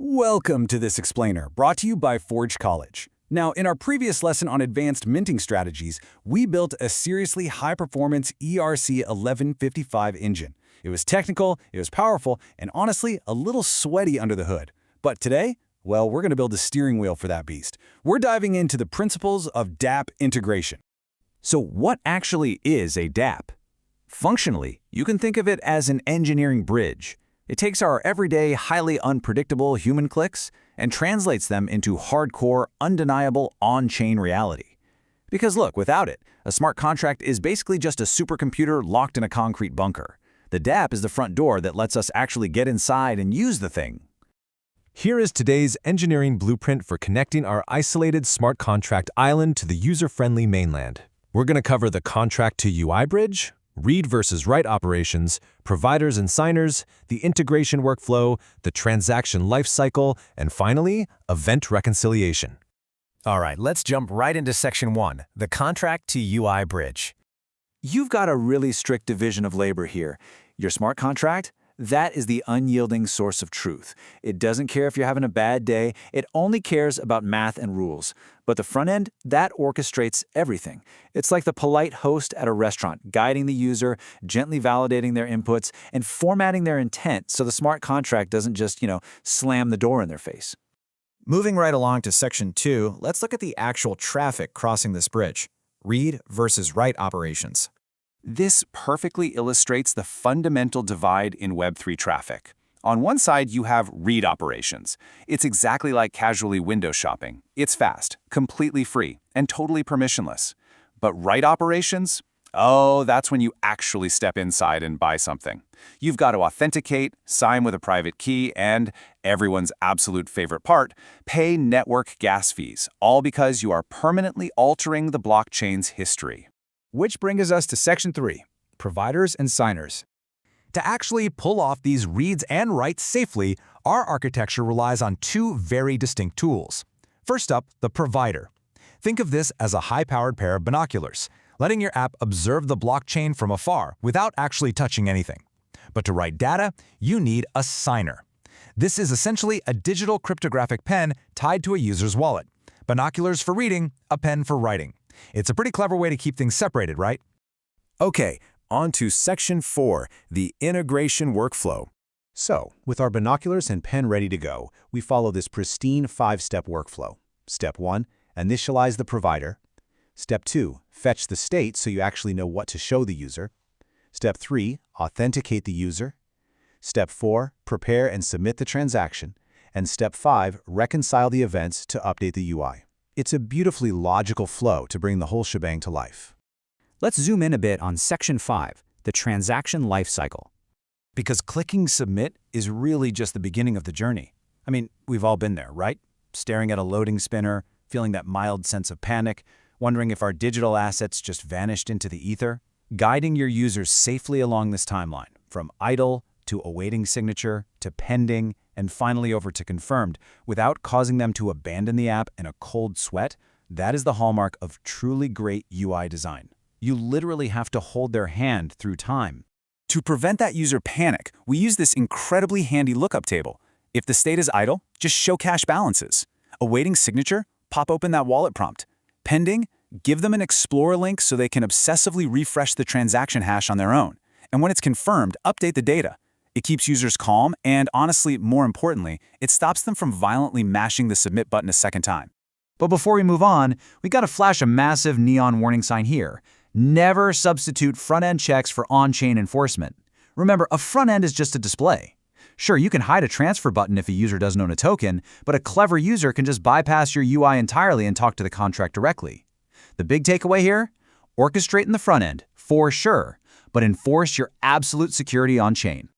Welcome to this explainer, brought to you by Forge College. Now, in our previous lesson on advanced minting strategies, we built a seriously high-performance ERC1155 engine. It was technical, it was powerful, and honestly, a little sweaty under the hood. But today, well, we're going to build a steering wheel for that beast. We're diving into the principles of dApp integration. So what actually is a dApp? Functionally, you can think of it as an engineering bridge. It takes our everyday, highly unpredictable human clicks and translates them into hardcore, undeniable on-chain reality. Because look, without it, a smart contract is basically just a supercomputer locked in a concrete bunker. The dApp is the front door that lets us actually get inside and use the thing. Here is today's engineering blueprint for connecting our isolated smart contract island to the user-friendly mainland. We're going to cover the contract to UI bridge, read versus write operations, providers and signers, the integration workflow, the transaction lifecycle, and finally, event reconciliation. All right, let's jump right into Section 1, the contract to UI bridge. You've got a really strict division of labor here. Your smart contract? That is the unyielding source of truth. It doesn't care if you're having a bad day, it only cares about math and rules. But the front end, that orchestrates everything. It's like the polite host at a restaurant, guiding the user, gently validating their inputs, and formatting their intent so the smart contract doesn't just, slam the door in their face. Moving right along to Section 2, let's look at the actual traffic crossing this bridge. Read versus write operations. This perfectly illustrates the fundamental divide in Web3 traffic. On one side, you have read operations. It's exactly like casually window shopping. It's fast, completely free, and totally permissionless. But write operations? Oh, that's when you actually step inside and buy something. You've got to authenticate, sign with a private key, and, everyone's absolute favorite part, pay network gas fees, all because you are permanently altering the blockchain's history. Which brings us to Section 3, providers and signers. To actually pull off these reads and writes safely, our architecture relies on two very distinct tools. First up, the provider. Think of this as a high-powered pair of binoculars, letting your app observe the blockchain from afar without actually touching anything. But to write data, you need a signer. This is essentially a digital cryptographic pen tied to a user's wallet. Binoculars for reading, a pen for writing. It's a pretty clever way to keep things separated, right? Okay, on to Section 4, the integration workflow. So, with our binoculars and pen ready to go, we follow this pristine 5-step workflow. Step 1, initialize the provider. Step 2, fetch the state so you actually know what to show the user. Step 3, authenticate the user. Step 4, prepare and submit the transaction. And Step 5, reconcile the events to update the UI. It's a beautifully logical flow to bring the whole shebang to life. Let's zoom in a bit on Section 5, the transaction lifecycle. Because clicking submit is really just the beginning of the journey. I mean, we've all been there, right? Staring at a loading spinner, feeling that mild sense of panic, wondering if our digital assets just vanished into the ether. Guiding your users safely along this timeline, from idle to awaiting signature to pending, and finally over to confirmed, without causing them to abandon the app in a cold sweat, that is the hallmark of truly great UI design. You literally have to hold their hand through time. To prevent that user panic, we use this incredibly handy lookup table. If the state is idle, just show cash balances. Awaiting signature, pop open that wallet prompt. Pending, give them an Explorer link so they can obsessively refresh the transaction hash on their own. And when it's confirmed, update the data. It keeps users calm, and honestly, more importantly, it stops them from violently mashing the submit button a second time. But before we move on, we gotta flash a massive neon warning sign here. Never substitute front-end checks for on-chain enforcement. Remember, a front end is just a display. Sure, you can hide a transfer button if a user doesn't own a token, but a clever user can just bypass your UI entirely and talk to the contract directly. The big takeaway here? Orchestrate in the front end, for sure, but enforce your absolute security on-chain.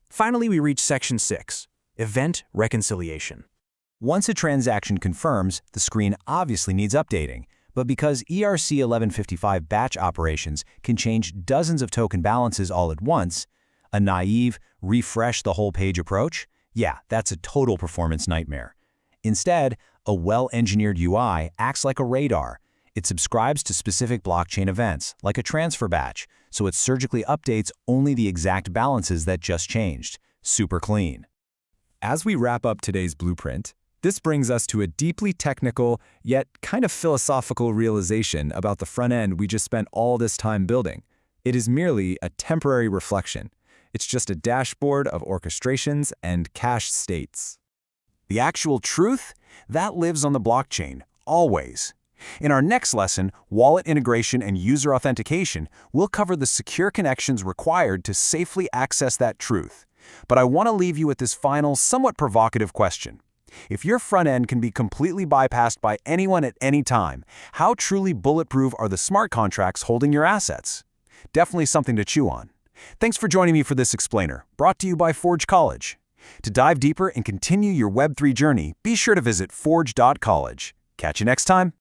Finally, we reach Section 6, event reconciliation. Once a transaction confirms, the screen obviously needs updating. But because ERC1155 batch operations can change dozens of token balances all at once, a naive, refresh the whole page approach? Yeah, that's a total performance nightmare. Instead, a well-engineered UI acts like a radar. It subscribes to specific blockchain events, like a transfer batch, so it surgically updates only the exact balances that just changed. Super clean. As we wrap up today's blueprint, this brings us to a deeply technical, yet kind of philosophical realization about the front end we just spent all this time building. It is merely a temporary reflection. It's just a dashboard of orchestrations and cached states. The actual truth? That lives on the blockchain, always. In our next lesson, wallet integration and user authentication, we'll cover the secure connections required to safely access that truth. But I want to leave you with this final, somewhat provocative question. If your front end can be completely bypassed by anyone at any time, how truly bulletproof are the smart contracts holding your assets? Definitely something to chew on. Thanks for joining me for this explainer, brought to you by Forge College. To dive deeper and continue your Web3 journey, be sure to visit forge.college. Catch you next time.